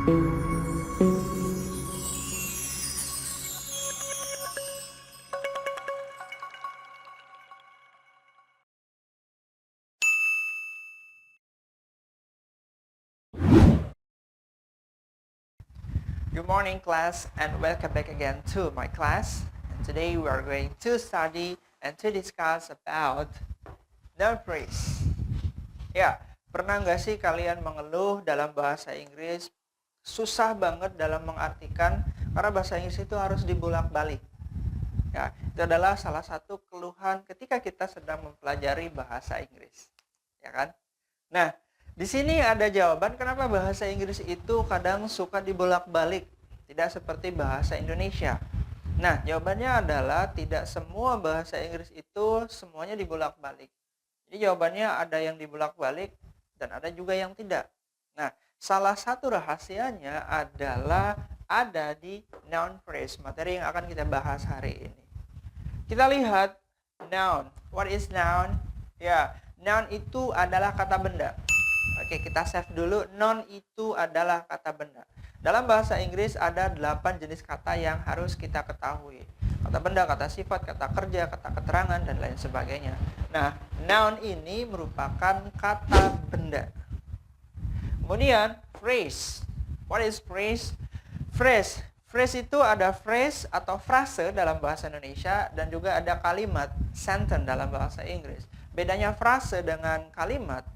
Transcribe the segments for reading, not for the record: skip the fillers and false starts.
Good morning, class, and welcome back again to my class. And today we are going to study and to discuss about noun phrase. Ya, pernah nggak sih kalian mengeluh dalam bahasa Inggris susah banget dalam mengartikan karena bahasa Inggris itu harus dibolak-balik. Ya, itu adalah salah satu keluhan ketika kita sedang mempelajari bahasa Inggris. Ya kan? Nah, di sini ada jawaban kenapa bahasa Inggris itu kadang suka dibolak-balik, tidak seperti bahasa Indonesia. Nah, jawabannya adalah tidak semua bahasa Inggris itu semuanya dibolak-balik. Jadi jawabannya ada yang dibolak-balik dan ada juga yang tidak. Nah, salah satu rahasianya adalah ada di noun phrase, materi yang akan kita bahas hari ini. Kita lihat noun. What is noun? Ya, noun itu adalah kata benda. Oke, kita save dulu. Noun itu adalah kata benda. Dalam bahasa Inggris ada 8 jenis kata yang harus kita ketahui. Kata benda, kata sifat, kata kerja, kata keterangan, dan lain sebagainya. Nah, noun ini merupakan kata benda. Kemudian, phrase. What is phrase? Phrase. Phrase itu ada phrase atau frase dalam bahasa Indonesia dan juga ada kalimat, sentence dalam bahasa Inggris. Bedanya frase dengan kalimat,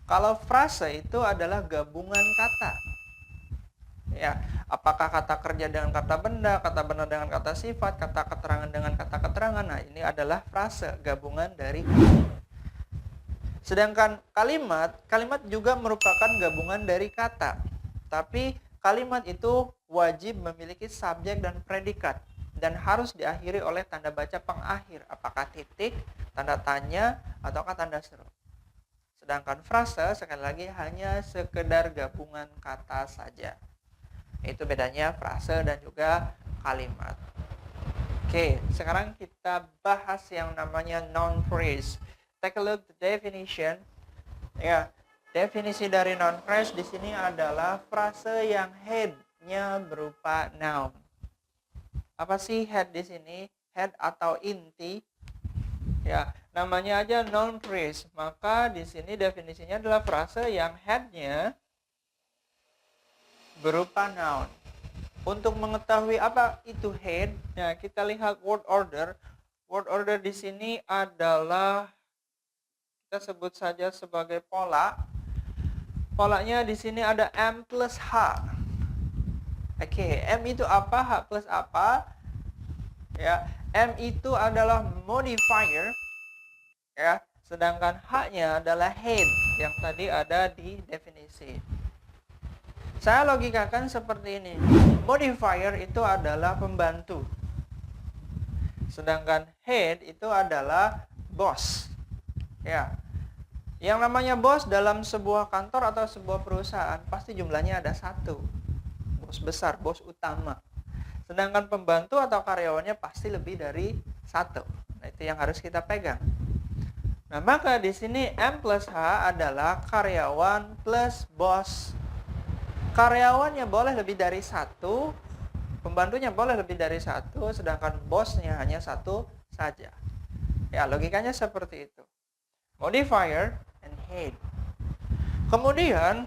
kalau frase itu adalah gabungan kata. Ya, apakah kata kerja dengan kata benda dengan kata sifat, kata keterangan dengan kata keterangan. Nah, ini adalah frase, gabungan dari kata. Sedangkan kalimat juga merupakan gabungan dari kata. Tapi kalimat itu wajib memiliki subjek dan predikat dan harus diakhiri oleh tanda baca pengakhir, apakah titik, tanda tanya, ataukah tanda seru. Sedangkan frase sekali lagi hanya sekedar gabungan kata saja. Itu bedanya frase dan juga kalimat. Oke, sekarang kita bahas yang namanya noun phrase. Take a look the definition. Ya, definisi dari noun phrase di sini adalah frase yang head-nya berupa noun. Apa sih head di sini? Head atau inti? Ya, namanya aja noun phrase. Maka di sini definisinya adalah frase yang head-nya berupa noun. Untuk mengetahui apa itu head, nah kita lihat word order. Word order di sini adalah kita sebut saja sebagai pola. Polanya di sini ada M plus H. Oke, M itu apa? H plus apa? Ya, M itu adalah modifier. Ya, sedangkan H-nya adalah head yang tadi ada di definisi. Saya logikakan seperti ini. Modifier itu adalah pembantu. Sedangkan head itu adalah boss. Ya. Yang namanya bos dalam sebuah kantor atau sebuah perusahaan pasti jumlahnya ada satu. Bos besar, bos utama. Sedangkan pembantu atau karyawannya pasti lebih dari satu. Nah, itu yang harus kita pegang. Nah, maka di sini M plus H adalah karyawan plus bos. Karyawannya boleh lebih dari satu, pembantunya boleh lebih dari satu, sedangkan bosnya hanya satu saja. Ya, logikanya seperti itu. Modifier and head. Kemudian,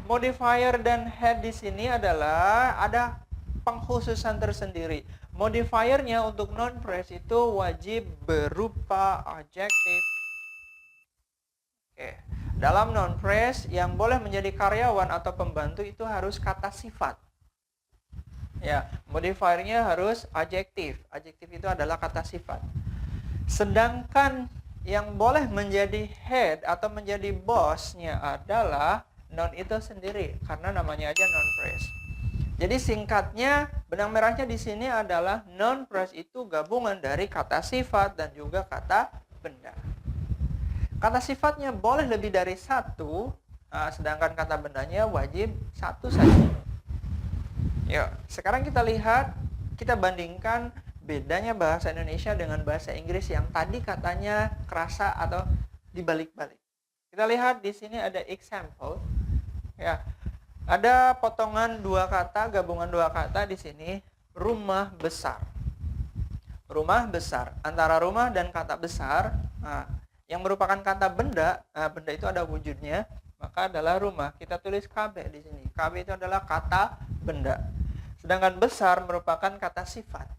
modifier dan head di sini adalah ada pengkhususan tersendiri. Modifiernya untuk noun phrase itu wajib berupa adjective. Oke. Dalam noun phrase yang boleh menjadi karyawan atau pembantu itu harus kata sifat. Ya, modifiernya harus adjektif. Adjektif itu adalah kata sifat. Sedangkan yang boleh menjadi head atau menjadi bosnya adalah noun itu sendiri karena namanya aja noun phrase. Jadi singkatnya, benang merahnya di sini adalah noun phrase itu gabungan dari kata sifat dan juga kata benda. Kata sifatnya boleh lebih dari satu, sedangkan kata bendanya wajib satu saja. Yuk, sekarang kita lihat, kita bandingkan bedanya bahasa Indonesia dengan bahasa Inggris yang tadi katanya kerasa atau dibalik-balik. Kita lihat di sini ada example. Ya. Ada potongan dua kata, gabungan dua kata di sini, rumah besar. Rumah besar. Antara rumah dan kata besar, yang merupakan kata benda, benda itu ada wujudnya, maka adalah rumah. Kita tulis KB di sini. KB itu adalah kata benda. Sedangkan besar merupakan kata sifat.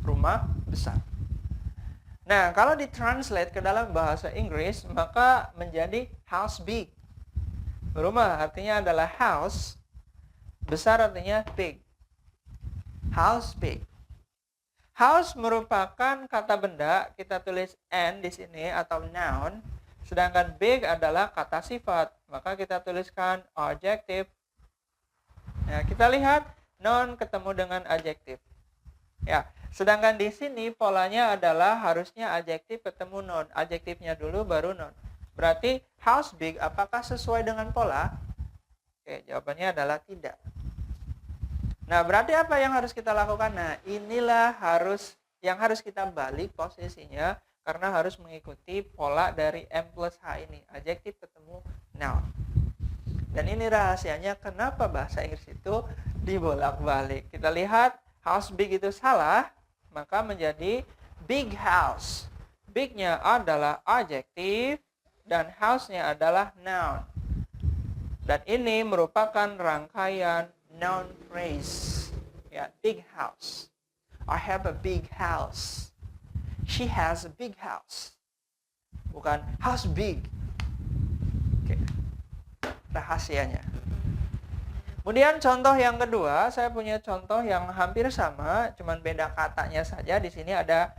Rumah besar. Nah, kalau ditranslate ke dalam bahasa Inggris, maka menjadi house big. Rumah artinya adalah house, besar artinya big. House big. House merupakan kata benda, kita tulis n di sini atau noun, sedangkan big adalah kata sifat, maka kita tuliskan adjective. Nah, kita lihat noun ketemu dengan adjective. Ya, sedangkan di sini polanya adalah harusnya adjective ketemu noun, adjektifnya dulu baru noun. Berarti house big apakah sesuai dengan pola? Oke, jawabannya adalah tidak. Nah, berarti apa yang harus kita lakukan? Nah, inilah yang harus kita balik posisinya karena harus mengikuti pola dari M plus H ini. Adjektif ketemu noun. Dan ini rahasianya kenapa bahasa Inggris itu dibolak-balik. Kita lihat house big itu salah, maka menjadi big house. Big-nya adalah adjektif dan house-nya adalah noun. Dan ini merupakan rangkaian noun phrase. Ya, big house. I have a big house. She has a big house. Bukan house big. Oke. Rahasianya. Kemudian contoh yang kedua, saya punya contoh yang hampir sama, cuman beda katanya saja. Di sini ada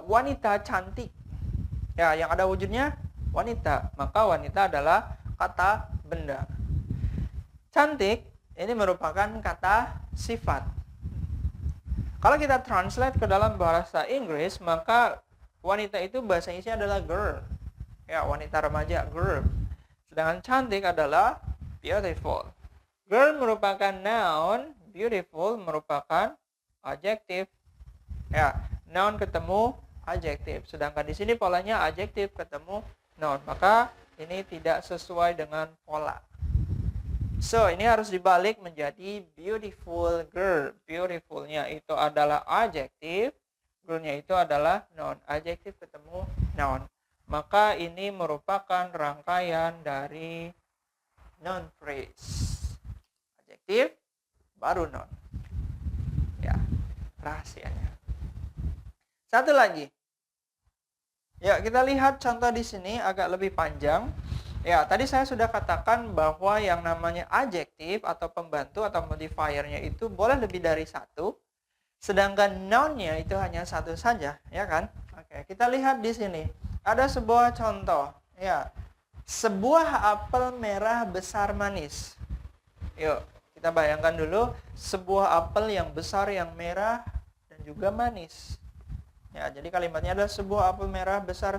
wanita cantik. Ya, yang ada wujudnya wanita. Maka wanita adalah kata benda. Cantik ini merupakan kata sifat. Kalau kita translate ke dalam bahasa Inggris, maka wanita itu bahasa Inggrisnya adalah girl. Ya, wanita remaja, girl. Sedangkan cantik adalah beautiful. Girl merupakan noun, beautiful merupakan adjective. Ya, noun ketemu adjective. Sedangkan di sini polanya adjective ketemu noun. Maka ini tidak sesuai dengan pola. So, ini harus dibalik menjadi beautiful girl. Beautiful-nya itu adalah adjective, girl-nya itu adalah noun. Adjective ketemu noun. Maka ini merupakan rangkaian dari noun phrase. Adjective baru noun. Ya, rahasianya. Satu lagi. Ya, kita lihat contoh di sini agak lebih panjang. Ya, tadi saya sudah katakan bahwa yang namanya adjektif atau pembantu atau modifiernya itu boleh lebih dari satu. Sedangkan noun-nya itu hanya satu saja, ya kan? Oke, kita lihat di sini. Ada sebuah contoh, ya. Sebuah apel merah besar manis. Yuk, kita bayangkan dulu sebuah apel yang besar, yang merah dan juga manis. Ya, jadi kalimatnya adalah sebuah apel merah besar,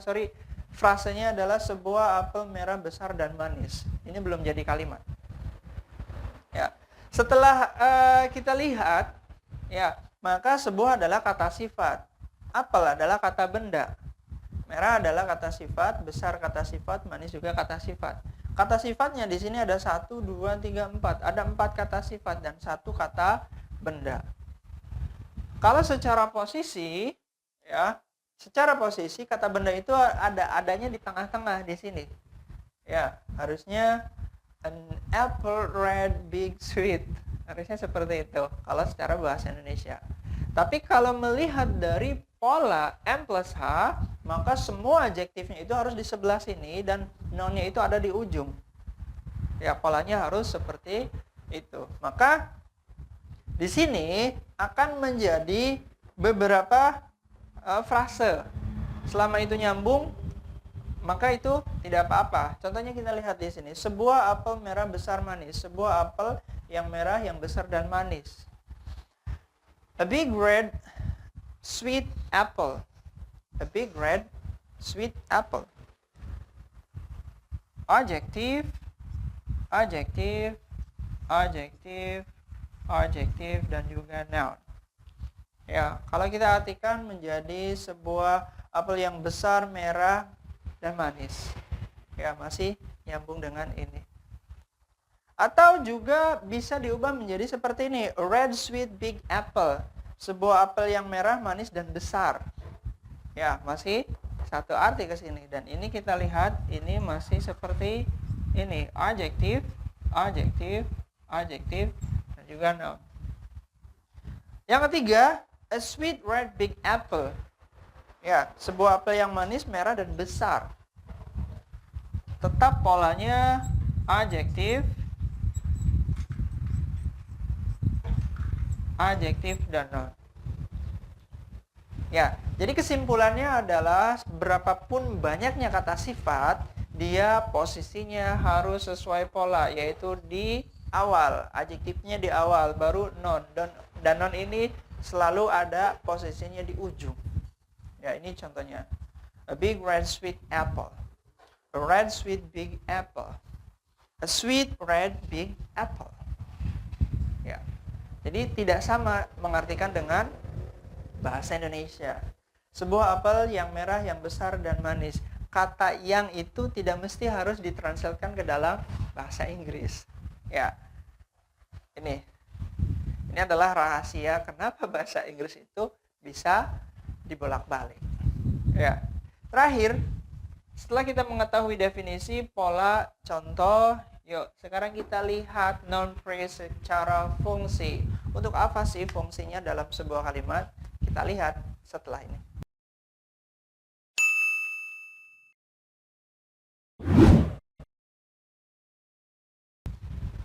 frasenya adalah sebuah apel merah besar dan manis. Ini belum jadi kalimat. Ya, setelah kita lihat, ya, maka sebuah adalah kata sifat, apel adalah kata benda, merah adalah kata sifat, besar kata sifat, manis juga kata sifat. Kata sifatnya di sini ada 1, 2, 3, 4. Ada 4 kata sifat dan 1 kata benda. Kalau secara posisi, ya, secara posisi kata benda itu adanya di tengah-tengah di sini. Ya, harusnya an apple red big sweet. Harusnya seperti itu kalau secara bahasa Indonesia. Tapi kalau melihat dari pola M plus H, maka semua adjektifnya itu harus di sebelah sini dan noun-nya itu ada di ujung. Ya, polanya harus seperti itu. Maka di sini akan menjadi beberapa frase. Selama itu nyambung, maka itu tidak apa-apa. Contohnya kita lihat di sini. Sebuah apel merah besar manis. Sebuah apel yang merah, yang besar dan manis. A big red sweet apple. A big red sweet apple. Adjective, adjective, adjective, adjective dan juga noun. Ya, kalau kita artikan menjadi sebuah apel yang besar, merah dan manis. Ya, masih nyambung dengan ini. Atau juga bisa diubah menjadi seperti ini, a red sweet big apple. Sebuah apel yang merah, manis dan besar. Ya, masih satu arti ke sini, dan ini kita lihat ini masih seperti ini, adjective, adjective, adjective dan juga noun. Yang ketiga, a sweet red big apple. Ya, sebuah apel yang manis, merah dan besar. Tetap polanya adjective, adjective dan noun. Ya, jadi kesimpulannya adalah berapapun banyaknya kata sifat, dia posisinya harus sesuai pola, yaitu di awal, adjektifnya di awal, baru noun. Dan noun ini selalu ada posisinya di ujung. Ya, ini contohnya. A big red sweet apple. A red sweet big apple. A sweet red big apple. Ya. Jadi tidak sama mengartikan dengan bahasa Indonesia. Sebuah apel yang merah, yang besar dan manis. Kata yang itu tidak mesti harus ditranslatekan ke dalam bahasa Inggris. Ya. Ini adalah rahasia kenapa bahasa Inggris itu bisa dibolak-balik. Ya. Terakhir, setelah kita mengetahui definisi, pola, contoh, yuk sekarang kita lihat noun phrase secara fungsi. Untuk apa sih fungsinya dalam sebuah kalimat? Kita lihat setelah ini.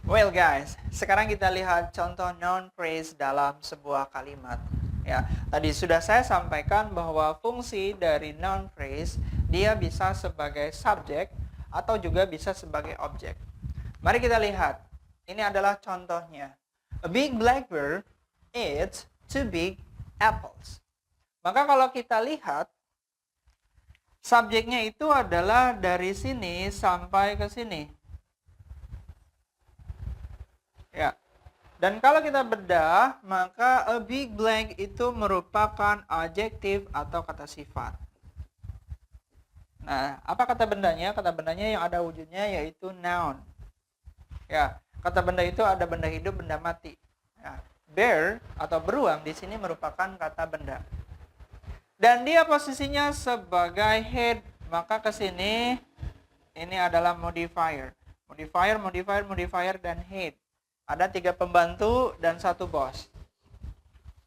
Well guys, sekarang kita lihat contoh noun phrase dalam sebuah kalimat. Ya, tadi sudah saya sampaikan bahwa fungsi dari noun phrase dia bisa sebagai subjek atau juga bisa sebagai objek. Mari kita lihat. Ini adalah contohnya. A big black bird eats 2 big apples. Maka kalau kita lihat, subjeknya itu adalah dari sini sampai ke sini. Ya. Dan kalau kita bedah, maka a big blank itu merupakan adjektif atau kata sifat. Nah, apa kata bendanya? Kata bendanya yang ada wujudnya yaitu noun. Ya, kata benda itu ada benda hidup, benda mati. Ya, bear atau beruang di sini merupakan kata benda. Dan dia posisinya sebagai head, maka ke sini ini adalah modifier. Modifier, modifier, modifier dan head. Ada 3 pembantu dan 1 bos.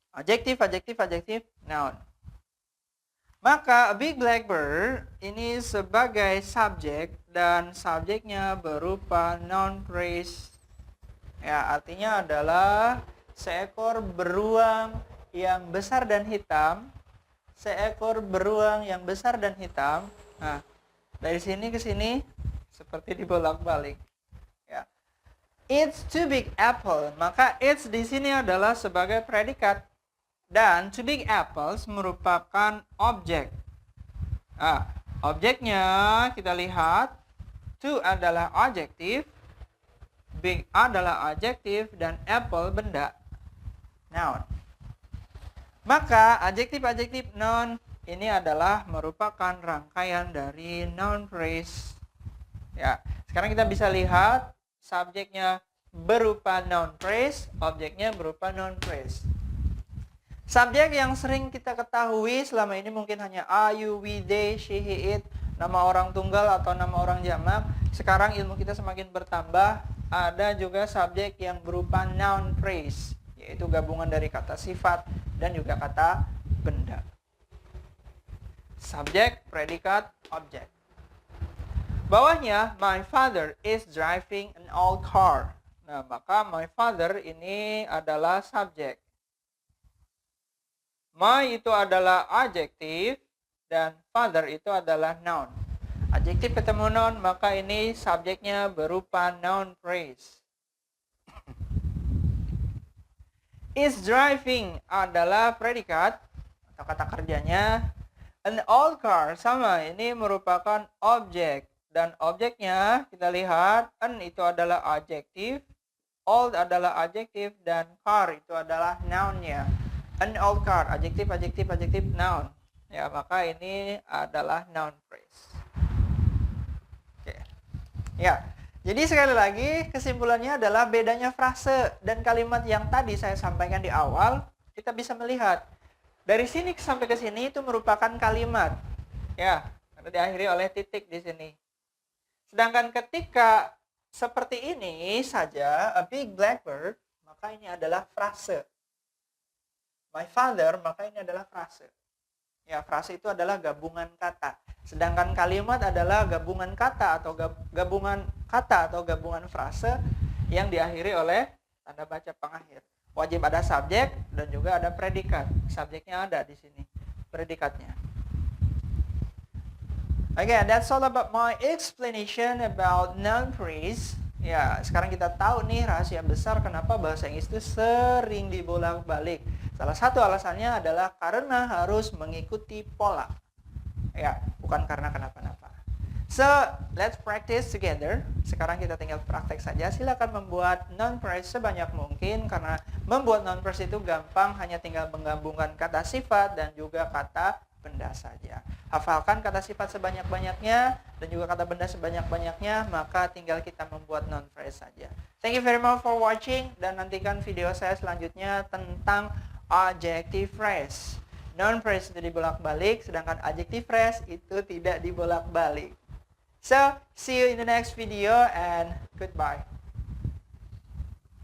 Adjektif, adjektif, adjektif, noun. Maka a big black bird ini sebagai subjek dan subjeknya berupa noun phrase. Ya, artinya adalah seekor beruang yang besar dan hitam. Seekor beruang yang besar dan hitam. Nah, dari sini ke sini seperti dibolak-balik. Ya. It's 2 big apple. Maka it's di sini adalah sebagai predikat. Dan 2 big apples merupakan objek. Nah, objeknya kita lihat. 2 adalah adjektif. Big adalah adjektif. Dan apple benda. Noun. Maka adjektif-adjektif noun ini adalah merupakan rangkaian dari noun phrase. Ya, sekarang kita bisa lihat subjeknya berupa noun phrase, objeknya berupa noun phrase. Subjek yang sering kita ketahui selama ini mungkin hanya I, you, we, they, she, he, it, nama orang tunggal atau nama orang jamak. Sekarang ilmu kita semakin bertambah, ada juga subjek yang berupa noun phrase, yaitu gabungan dari kata sifat dan juga kata benda. Subjek, predikat, objek. Bawahnya, my father is driving an old car. Nah, maka my father ini adalah subjek. My itu adalah adjektif dan father itu adalah noun. Adjektif ketemu noun, maka ini subjeknya berupa noun phrase. Is driving adalah predikat atau kata kerjanya. An old car sama ini merupakan objek. Dan objeknya kita lihat, an itu adalah adjektif, old adalah adjektif, dan car itu adalah nounnya. An old car, adjektif, adjektif, adjektif, noun. Ya, maka ini adalah noun phrase. Oke. Ya, Jadi sekali lagi kesimpulannya adalah bedanya frase dan kalimat yang tadi saya sampaikan di awal, kita bisa melihat dari sini sampai ke sini itu merupakan kalimat. Ya, karena diakhiri oleh titik di sini. Sedangkan ketika seperti ini saja, a big blackbird, maka ini adalah frase. My father, maka ini adalah frase. Ya, frase itu adalah gabungan kata. Sedangkan kalimat adalah gabungan kata atau gabungan frase yang diakhiri oleh tanda baca pengakhir. Wajib ada subjek dan juga ada predikat. Subjeknya ada di sini, predikatnya. Again, that's all about my explanation about noun phrase. Ya, sekarang kita tahu nih rahasia besar kenapa bahasa Inggris itu sering dibolak-balik. Salah satu alasannya adalah karena harus mengikuti pola. Ya, bukan karena kenapa-napa. So, let's practice together. Sekarang kita tinggal praktek saja. Silakan membuat noun phrase sebanyak mungkin karena membuat noun phrase itu gampang, hanya tinggal menggabungkan kata sifat dan juga kata benda saja. Hafalkan kata sifat sebanyak-banyaknya dan juga kata benda sebanyak-banyaknya, maka tinggal kita membuat noun phrase saja. Thank you very much for watching dan nantikan video saya selanjutnya tentang adjective phrase. Noun phrase itu dibolak-balik, sedangkan adjective phrase itu tidak dibolak-balik. So, see you in the next video and goodbye.